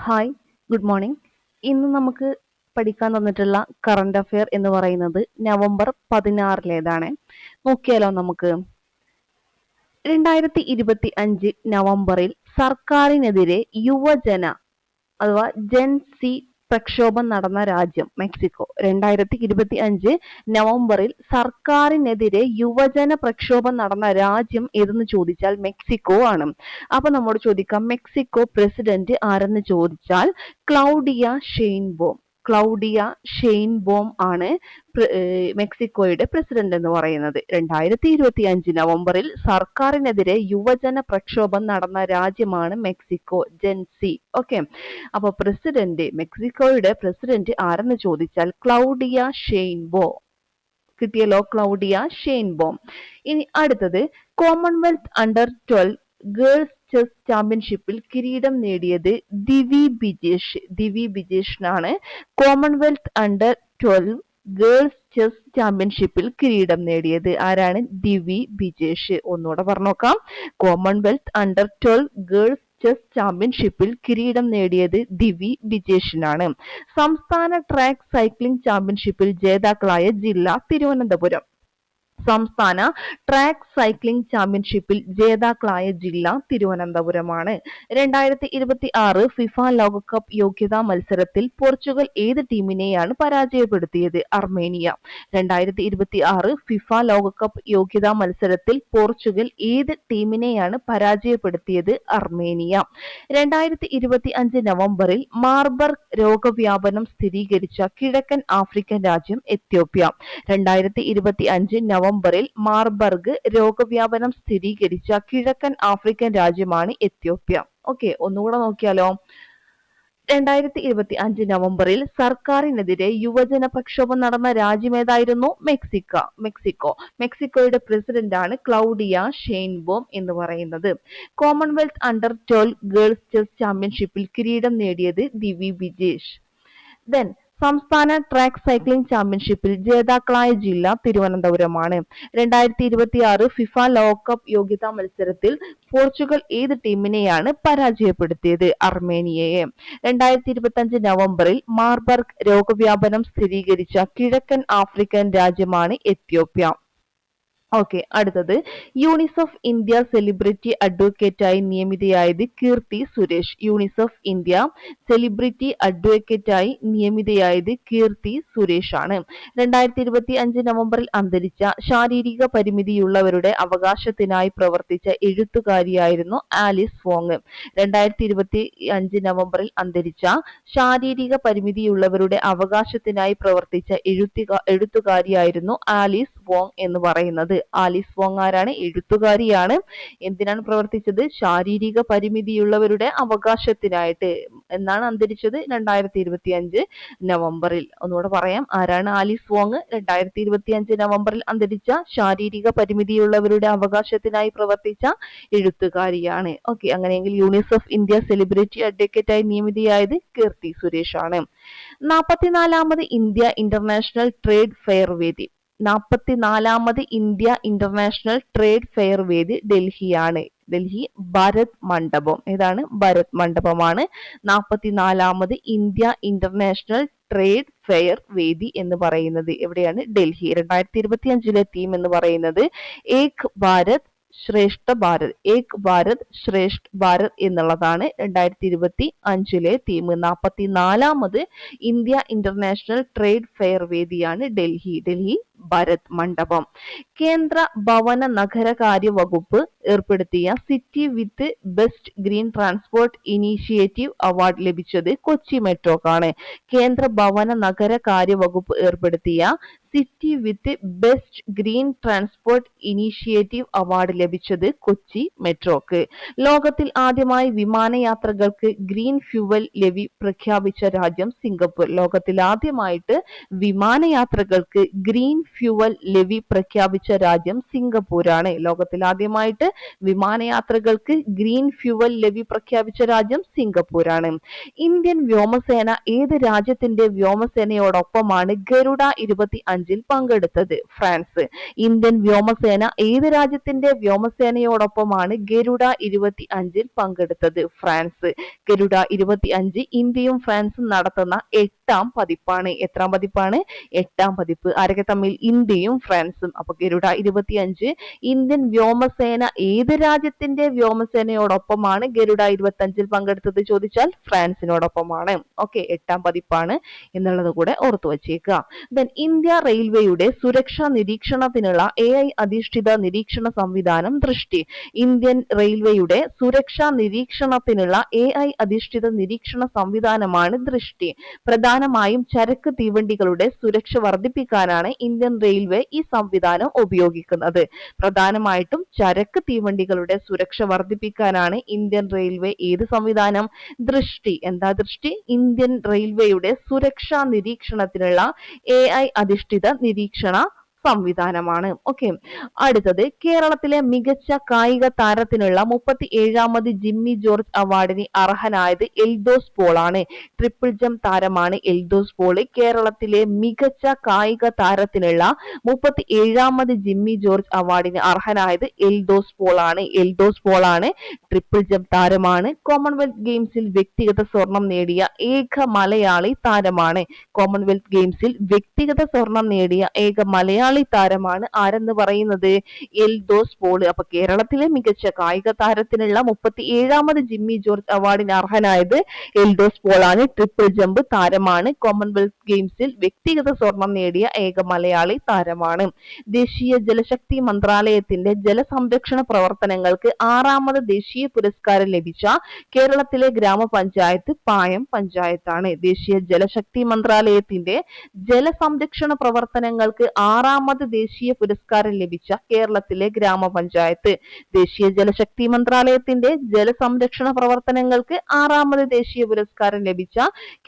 Hi, good morning. ഇന്ന് നമുക്ക് പഠിക്കാൻ തന്നിട്ടുള്ള കറണ്ട് അഫെയർ എന്ന് പറയുന്നത് നവംബർ 16 നോക്കിയാലോ നമുക്ക്. 2025 നവംബറിൽ സർക്കാരിനെതിരെ യുവജന അഥവാ ജെൻ സി പ്രക്ഷോഭം നടന്ന രാജ്യം മെക്സിക്കോ. 2025 നവംബറിൽ സർക്കാരിനെതിരെ യുവജന പ്രക്ഷോഭം നടന്ന രാജ്യം ഏതെന്ന് ചോദിച്ചാൽ മെക്സിക്കോ ആണ്. അപ്പൊ നമ്മോട് ചോദിക്കാം മെക്സിക്കോ പ്രസിഡന്റ് ആരെന്ന് ചോദിച്ചാൽ ക്ലൗഡിയ ഷെയ്ൻബോം. ക്ലൗഡിയ ഷെയ്ൻബോം ആണ് മെക്സിക്കോയുടെ പ്രസിഡന്റ് എന്ന് പറയുന്നത്. 2025 നവംബറിൽ സർക്കാരിനെതിരെ യുവജന പ്രക്ഷോഭം നടന്ന രാജ്യമാണ് മെക്സിക്കോ, ജെൻസി. ഓക്കെ, അപ്പൊ മെക്സിക്കോയുടെ പ്രസിഡന്റ് ആരെന്ന് ചോദിച്ചാൽ ക്ലൗഡിയ ഷെയ്ൻബോം. കിട്ടിയല്ലോ, ക്ലൗഡിയ ഷെയ്ൻബോം. ഇനി അടുത്തത് കോമൺവെൽത്ത് അണ്ടർ 12 ഗേൾസ് ചെസ് ചാമ്പ്യൻഷിപ്പിൽ കിരീടം നേടിയത് ദിവി ബിജേഷിനാണ്. കോമൺവെൽത്ത് അണ്ടർ 12 ഗേൾസ് ചെസ് ചാമ്പ്യൻഷിപ്പിൽ കിരീടം നേടിയത് ആരാണ്? ദിവി ബിജേഷ്. ഒന്നുകൂടെ പറഞ്ഞോക്കാം, കോമൺവെൽത്ത് അണ്ടർ 12 ഗേൾസ് ചെസ് ചാമ്പ്യൻഷിപ്പിൽ കിരീടം നേടിയത് ദിവി ബിജേഷിനാണ്. സംസ്ഥാന ട്രാക്ക് സൈക്ലിംഗ് ചാമ്പ്യൻഷിപ്പിൽ ജേതാക്കളായ ജില്ല തിരുവനന്തപുരം. സംസ്ഥാന ട്രാക്ക് സൈക്ലിംഗ് ചാമ്പ്യൻഷിപ്പിൽ ജേതാക്കളായ ജില്ല തിരുവനന്തപുരമാണ്. 2026 ഫിഫ ലോകകപ്പ് യോഗ്യതാ മത്സരത്തിൽ പോർച്ചുഗൽ ഏത് ടീമിനെയാണ് പരാജയപ്പെടുത്തിയത്? അർമേനിയ. 2026 ഫിഫ ലോകകപ്പ് യോഗ്യതാ മത്സരത്തിൽ പോർച്ചുഗൽ ഏത് ടീമിനെയാണ് പരാജയപ്പെടുത്തിയത്? അർമേനിയ. 2025 നവംബറിൽ മാർബർഗ് രോഗവ്യാപനം സ്ഥിരീകരിച്ച കിഴക്കൻ ആഫ്രിക്കൻ രാജ്യം എത്യോപ്യ. 2025 നവംബറിൽ മാർബർഗ് രോഗവ്യാപനം സ്ഥിരീകരിച്ച കിഴക്കൻ ആഫ്രിക്കൻ രാജ്യമാണ് എത്യോപ്യ. ഓക്കെ, ഒന്നുകൂടെ നോക്കിയാലോ. 2025 നവംബറിൽ സർക്കാരിനെതിരെ യുവജന പ്രക്ഷോഭം നടന്ന രാജ്യം ഏതായിരുന്നു? മെക്സിക്കോ. മെക്സിക്കോയുടെ പ്രസിഡന്റാണ് ക്ലൗഡിയ ഷെയ്ൻബോം എന്ന് പറയുന്നത്. കോമൺവെൽത്ത് അണ്ടർ 12 ഗേൾസ് ചെസ് ചാമ്പ്യൻഷിപ്പിൽ കിരീടം നേടിയത് ദിവി ബിജേഷ്. ദെൻ സംസ്ഥാന ട്രാക്ക് സൈക്ലിംഗ് ചാമ്പ്യൻഷിപ്പിൽ ജേതാക്കളായ ജില്ല തിരുവനന്തപുരമാണ്. 2026 ഫിഫ ലോകകപ്പ് യോഗ്യതാ മത്സരത്തിൽ പോർച്ചുഗൽ ഏത് ടീമിനെയാണ് പരാജയപ്പെടുത്തിയത്? അർമേനിയയെ. 2025 നവംബറിൽ മാർബർഗ് രോഗവ്യാപനം സ്ഥിരീകരിച്ച കിഴക്കൻ ആഫ്രിക്കൻ രാജ്യമാണ് എത്യോപ്യ. ഓക്കെ, അടുത്തത് യൂണിസെഫ് ഇന്ത്യ സെലിബ്രിറ്റി അഡ്വക്കേറ്റായി നിയമിതയായത് Keerthy Suresh. UNICEF India celebrity അഡ്വക്കേറ്റായി നിയമിതയായത് കീർത്തി സുരേഷ് ആണ്. 2025 നവംബറിൽ അന്തരിച്ച ശാരീരിക പരിമിതിയുള്ളവരുടെ അവകാശത്തിനായി പ്രവർത്തിച്ച എഴുത്തുകാരിയായിരുന്നു ആലിസ് വോങ്. 2025 നവംബറിൽ അന്തരിച്ച ശാരീരിക പരിമിതിയുള്ളവരുടെ അവകാശത്തിനായി പ്രവർത്തിച്ച എഴുത്തുകാരിയായിരുന്നു ആലിസ് വോങ് എന്ന് പറയുന്നത്. ആലിസ് വോങ് ആരാണ്? എഴുത്തുകാരിയാണ്. എന്തിനാണ് പ്രവർത്തിച്ചത്? ശാരീരിക പരിമിതിയുള്ളവരുടെ അവകാശത്തിനായിട്ട്. എന്നാണ് അന്തരിച്ചത്? 2025 നവംബറിൽ. ഒന്നുകൂടെ പറയാം, ആരാണ് ആലിസ് വോങ്? 2025 നവംബറിൽ അന്തരിച്ച ശാരീരിക പരിമിതിയുള്ളവരുടെ അവകാശത്തിനായി പ്രവർത്തിച്ച എഴുത്തുകാരിയാണ്. ഓക്കെ, അങ്ങനെയെങ്കിൽ യൂണിസെഫ് ഇന്ത്യ സെലിബ്രിറ്റി അഡ്വക്കേറ്റായി നിയമിതയായത് കീർത്തി സുരേഷ് ആണ്. 44ാമത് ഇന്ത്യ ഇന്റർനാഷണൽ ട്രേഡ് ഫെയർ വേദി. 44ാമത് ഇന്ത്യ ഇന്റർനാഷണൽ ട്രേഡ് ഫെയർ വേദി ഡൽഹിയാണ്. ഡൽഹി ഭാരത് മണ്ഡപം. ഏതാണ്? ഭാരത് മണ്ഡപമാണ് 44ാമത് ഇന്ത്യ ഇന്റർനാഷണൽ ട്രേഡ് ഫെയർ വേദി എന്ന് പറയുന്നത്. എവിടെയാണ്? ഡൽഹി. 2025 തീം എന്ന് പറയുന്നത് ഏക് ഭാരത് ശ്രേഷ്ഠ ഭാരത്. ഏക് ഭാരത് ശ്രേഷ്ഠ ഭാരത് എന്നുള്ളതാണ് 2025 തീം. 44ാമത് ഇന്ത്യ ഇന്റർനാഷണൽ ട്രേഡ് ഫെയർ വേദിയാണ് ഡൽഹി ഭാരത് മണ്ഡപം. കേന്ദ്ര ഭവന നഗരകാര്യ വകുപ്പ് ഏർപ്പെടുത്തിയ city with best green transport initiative award ലഭിച്ചത് കൊച്ചി മെട്രോക്കാണ്. കേന്ദ്ര ഭവന നഗരകാര്യ വകുപ്പ് ഏർപ്പെടുത്തിയ city with best green transport initiative award ലഭിച്ചത് കൊച്ചി മെട്രോക്ക്. ലോകത്തിൽ ആദ്യമായി വിമാനയാത്രകൾക്ക് ഗ്രീൻ ഫ്യൂവൽ ലെവി പ്രഖ്യാപിച്ച രാജ്യം സിംഗപ്പൂർ. ലോകത്തിൽ ആദ്യമായിട്ട് വിമാനയാത്രകൾക്ക് ഗ്രീൻ ഫ്യൂവൽ ലെവി പ്രഖ്യാപിച്ച രാജ്യം സിംഗപ്പൂരാണ്. ലോകത്തിൽ ആദ്യമായിട്ട് വിമാനയാത്രകൾക്ക് ഗ്രീൻ ഫ്യൂവൽ ലെവി പ്രഖ്യാപിച്ച രാജ്യം സിംഗപ്പൂരാണ്. ഇന്ത്യൻ വ്യോമസേന ഏത് രാജ്യത്തിന്റെ വ്യോമസേനയോടൊപ്പമാണ് ഗരുഡ 25 2025 പങ്കെടുത്തത്? ഫ്രാൻസ്. ഇന്ത്യൻ വ്യോമസേന ഏത് രാജ്യത്തിന്റെ വ്യോമസേനയോടൊപ്പമാണ് ഗരുഡ 25 പങ്കെടുത്തത്? ഫ്രാൻസ്. ഗരുഡ 25 ഇന്ത്യയും ഫ്രാൻസും നടത്തുന്ന 8ാം പതിപ്പാണ്. എത്രാം പതിപ്പാണ്? 8ാം പതിപ്പ്. ആരൊക്കെ തമ്മിൽ? ഇന്ത്യയും ഫ്രാൻസും. അപ്പൊ ഗരുഡ 25 ഇന്ത്യൻ വ്യോമസേന ഏത് രാജ്യത്തിന്റെ വ്യോമസേനയോടൊപ്പമാണ് ഗരുഡ 25 പങ്കെടുത്തത് ചോദിച്ചാൽ ഫ്രാൻസിനോടൊപ്പമാണ്. ഓക്കെ, 8ാം പതിപ്പാണ് എന്നുള്ളത് കൂടെ ഓർത്തു വച്ചേക്കുക. ദെൻ ഇന്ത്യ റെയിൽവേയുടെ സുരക്ഷാ നിരീക്ഷണത്തിനുള്ള AI അധിഷ്ഠിത നിരീക്ഷണ സംവിധാനം ദൃഷ്ടി. ഇന്ത്യൻ റെയിൽവേയുടെ സുരക്ഷാ നിരീക്ഷണത്തിനുള്ള AI അധിഷ്ഠിത നിരീക്ഷണ സംവിധാനമാണ് ദൃഷ്ടി. പ്രധാനമായും ചരക്ക് തീവണ്ടികളുടെ സുരക്ഷ വർദ്ധിപ്പിക്കാനാണ് ഇന്ത്യൻ റെയിൽവേ ഈ സംവിധാനം ഉപയോഗിക്കുന്നത്. പ്രധാനമായിട്ടും ചരക്ക് തീവണ്ടികളുടെ സുരക്ഷ വർദ്ധിപ്പിക്കാനാണ് ഇന്ത്യൻ റെയിൽവേ ഏത് സംവിധാനം? ദൃഷ്ടി. എന്താ ദൃഷ്ടി? ഇന്ത്യൻ റെയിൽവേയുടെ സുരക്ഷാ നിരീക്ഷണത്തിനുള്ള AI അധിഷ്ഠിത നിരീക്ഷണ സംവിധാനമാണ്. ഓക്കെ, അടുത്തത് കേരളത്തിലെ മികച്ച കായിക താരത്തിനുള്ള 37ാമത് ജിമ്മി ജോർജ് അവാർഡിന് അർഹനായത് എൽദോസ് പോളാണ്. ട്രിപ്പിൾ ജംപ് താരമാണ് എൽദോസ് പോള്. കേരളത്തിലെ മികച്ച കായിക താരത്തിനുള്ള 37ാമത് ജിമ്മി ജോർജ് അവാർഡിന് അർഹനായത് എൽദോസ് പോളാണ്. എൽദോസ് പോളാണ്. ട്രിപ്പിൾ ജംപ് താരമാണ്. കോമൺവെൽത്ത് ഗെയിംസിൽ വ്യക്തിഗത സ്വർണം നേടിയ ഏക മലയാളി താരമാണ്. കോമൺവെൽത്ത് ഗെയിംസിൽ വ്യക്തിഗത സ്വർണം നേടിയ ഏക മലയാളി താരമാണ് ആരെന്ന് പറയുന്നത്? എൽദോസ് പോള്. അപ്പൊ കേരളത്തിലെ മികച്ച കായിക താരത്തിനുള്ള 37ാമത് ജിമ്മി ജോർജ് അവാർഡിന് അർഹനായത് എൽദോസ് പോളാണ്. ട്രിപ്പിൾ ജംപ് താരമാണ്. കോമൺവെൽത്ത് ഗെയിംസിൽ വ്യക്തിഗത സ്വർണം നേടിയ ഏക മലയാളി താരമാണ്. ദേശീയ ജലശക്തി മന്ത്രാലയത്തിന്റെ ജലസംരക്ഷണ പ്രവർത്തനങ്ങൾക്ക് 6ാമത് ദേശീയ പുരസ്കാരം ലഭിച്ച കേരളത്തിലെ ഗ്രാമപഞ്ചായത്ത് പായം പഞ്ചായത്താണ്. ദേശീയ ജലശക്തി മന്ത്രാലയത്തിന്റെ ജലസംരക്ഷണ പ്രവർത്തനങ്ങൾക്ക് 6ാമത് ദേശീയ പുരസ്കാരം ലഭിച്ച കേരളത്തിലെ ഗ്രാമപഞ്ചായത്ത്. ദേശീയ ജലശക്തി മന്ത്രാലയത്തിന്റെ ജലസംരക്ഷണ പ്രവർത്തനങ്ങൾക്ക് 6ാമത് ദേശീയ പുരസ്കാരം ലഭിച്ച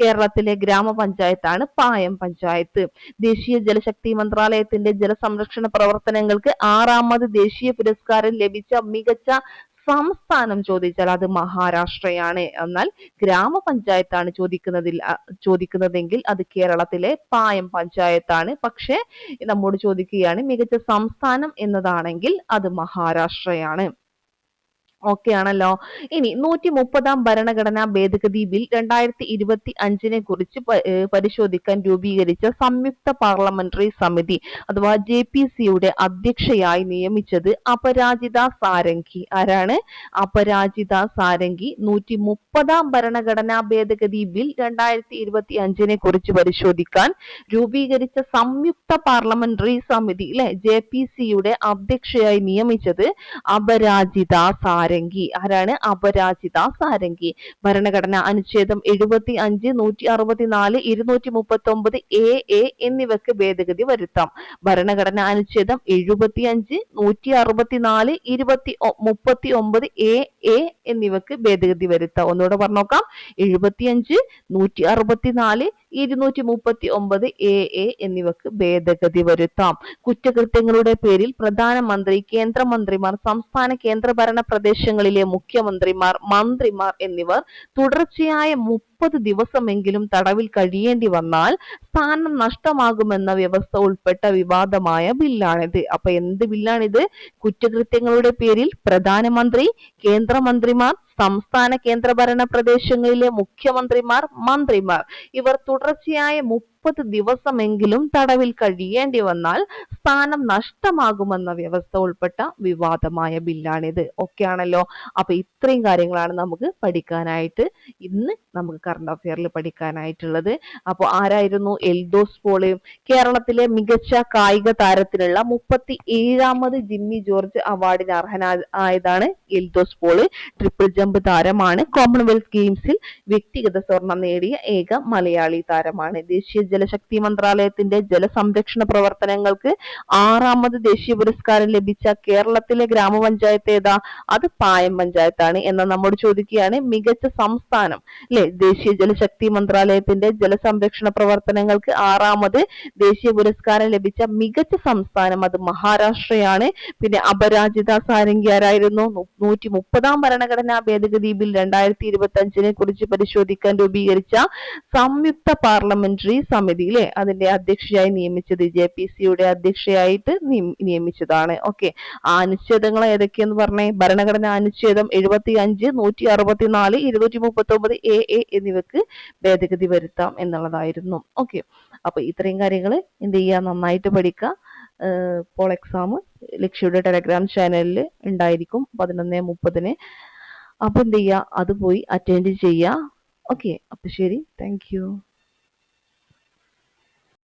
കേരളത്തിലെ ഗ്രാമപഞ്ചായത്താണ് പായം പഞ്ചായത്ത്. ദേശീയ ജലശക്തി മന്ത്രാലയത്തിന്റെ ജലസംരക്ഷണ പ്രവർത്തനങ്ങൾക്ക് 6ാമത് ദേശീയ പുരസ്കാരം ലഭിച്ച മികച്ച സംസ്ഥാനം ചോദിച്ചാൽ അത് മഹാരാഷ്ട്രയാണ്. എന്നാൽ ഗ്രാമപഞ്ചായത്താണ് ചോദിക്കുന്നതെങ്കിൽ അത് കേരളത്തിലെ പായം പഞ്ചായത്താണ്. പക്ഷെ നമ്മോട് ചോദിക്കുകയാണ് മികച്ച സംസ്ഥാനം എന്നതാണെങ്കിൽ അത് മഹാരാഷ്ട്രയാണ്. ഓക്കെ ആണല്ലോ. ഇനി 130ാം ഭരണഘടനാ ഭേദഗതി ബിൽ 2025 കുറിച്ച് പരിശോധിക്കാൻ രൂപീകരിച്ച സംയുക്ത പാർലമെന്ററി സമിതി അഥവാ JPCയുടെ അധ്യക്ഷയായി നിയമിച്ചത് അപരാജിത സാരംഗി. ആരാണ്? അപരാജിത സാരംഗി. 130ാം ഭരണഘടനാ ഭേദഗതി ബിൽ 2025 കുറിച്ച് പരിശോധിക്കാൻ രൂപീകരിച്ച സംയുക്ത പാർലമെന്ററി സമിതി അല്ലെ JPCയുടെ അധ്യക്ഷയായി നിയമിച്ചത് അപരാജിത സാരംഗി. ആരാണ്? അപരാജിത സാരംഗി. ഭരണഘടന അനുച്ഛേദം 75, 164, 239 AA എന്നിവയ്ക്ക് ഭേദഗതി വരുത്താം. ഭരണഘടന അനുച്ഛേദം 75, 164, 239 AA എന്നിവയ്ക്ക് ഭേദഗതി വരുത്താം. ഒന്നുകൂടെ പറഞ്ഞോക്കാം. 75, 164, 239 AA എന്നിവയ്ക്ക് ഭേദഗതി വരുത്താം. കുറ്റകൃത്യങ്ങളുടെ പേരിൽ പ്രധാനമന്ത്രി, കേന്ദ്രമന്ത്രിമാർ, സംസ്ഥാന കേന്ദ്രഭരണ പ്രദേശങ്ങളിലെ മുഖ്യമന്ത്രിമാർ, മന്ത്രിമാർ എന്നിവർ തുടർച്ചയായ 30 ദിവസമെങ്കിലും തടവിൽ കഴിയേണ്ടി വന്നാൽ സ്ഥാനം നഷ്ടമാകുമെന്ന വ്യവസ്ഥ ഉൾപ്പെട്ട വിവാദമായ ബില്ലാണിത്. അപ്പൊ എന്ത് ബില്ലാണിത്? കുറ്റകൃത്യങ്ങളുടെ പേരിൽ പ്രധാനമന്ത്രി, കേന്ദ്രമന്ത്രിമാർ, സംസ്ഥാന കേന്ദ്രഭരണ പ്രദേശങ്ങളിലെ മുഖ്യമന്ത്രിമാർ, മന്ത്രിമാർ ഇവർ തുടർച്ചയായ 30 ദിവസമെങ്കിലും തടവിൽ കഴിയേണ്ടി വന്നാൽ സ്ഥാനം നഷ്ടമാകുമെന്ന വ്യവസ്ഥ ഉൾപ്പെട്ട വിവാദമായ ബില്ലാണിത്. ഓക്കെ ആണല്ലോ. അപ്പൊ ഇത്രയും കാര്യങ്ങളാണ് നമുക്ക് പഠിക്കാനായിട്ട് ഇന്ന് നമുക്ക് കറണ്ട് അഫെയറിൽ പഠിക്കാനായിട്ടുള്ളത്. അപ്പോൾ ആരായിരുന്നു? എൽദോസ് പോള്. കേരളത്തിലെ മികച്ച കായിക താരത്തിനുള്ള 37ാമത് ജിമ്മി ജോർജ് അവാർഡിന് അർഹനായതാണ് എൽദോസ് പോള്. ട്രിപ്പിൾ ജംപ് താരമാണ്. കോമൺവെൽത്ത് ഗെയിംസിൽ വ്യക്തിഗത സ്വർണം നേടിയ ഏക മലയാളി താരമാണ്. ദേശീയ ജലശക്തി മന്ത്രാലയത്തിന്റെ ജലസംരക്ഷണ പ്രവർത്തനങ്ങൾക്ക് 6ാമത് ദേശീയ പുരസ്കാരം ലഭിച്ച കേരളത്തിലെ ഗ്രാമപഞ്ചായത്ത് ഏതാ? അത് പായം പഞ്ചായത്താണ്. എന്നാൽ നമ്മോട് ചോദിക്കുകയാണ് മികച്ച സംസ്ഥാനം അല്ലെ? ദേശീയ ജലശക്തി മന്ത്രാലയത്തിന്റെ ജലസംരക്ഷണ പ്രവർത്തനങ്ങൾക്ക് 6ാമത് ദേശീയ പുരസ്കാരം ലഭിച്ച മികച്ച സംസ്ഥാനം അത് മഹാരാഷ്ട്രയാണ്. പിന്നെ അപരാജിത സാരംഗി ആരായിരുന്നു? 130ാം ഭരണഘടനാ ഭേദഗതി ബിൽ 2025 കുറിച്ച് പരിശോധിക്കാൻ രൂപീകരിച്ച സംയുക്ത പാർലമെന്ററി സമിതി അല്ലെ അതിന്റെ അധ്യക്ഷയായി നിയമിച്ചത് JPC-യുടെ അധ്യക്ഷയായിട്ട് നിയമിച്ചതാണ്. ഓക്കെ, ആ അനുച്ഛേദങ്ങൾ ഏതൊക്കെയെന്ന് പറഞ്ഞേ? ഭരണഘടനാ അനുച്ഛേദം 75, 164, 239 AA എന്നിവക്ക് ഭേദഗതി വരുത്താം എന്നുള്ളതായിരുന്നു. ഓക്കെ, അപ്പൊ ഇത്രയും കാര്യങ്ങൾ എന്ത് ചെയ്യുക, നന്നായിട്ട് പഠിക്കുക. ഇപ്പോൾ എക്സാം ലക്ഷ്യയുടെ ടെലഗ്രാം ചാനലിൽ ഉണ്ടായിരിക്കും 11:30. അപ്പൊ എന്ത് ചെയ്യുക, അത് പോയി അറ്റൻഡ് ചെയ്യുക. ഓക്കെ, അപ്പൊ ശരി, താങ്ക് യു.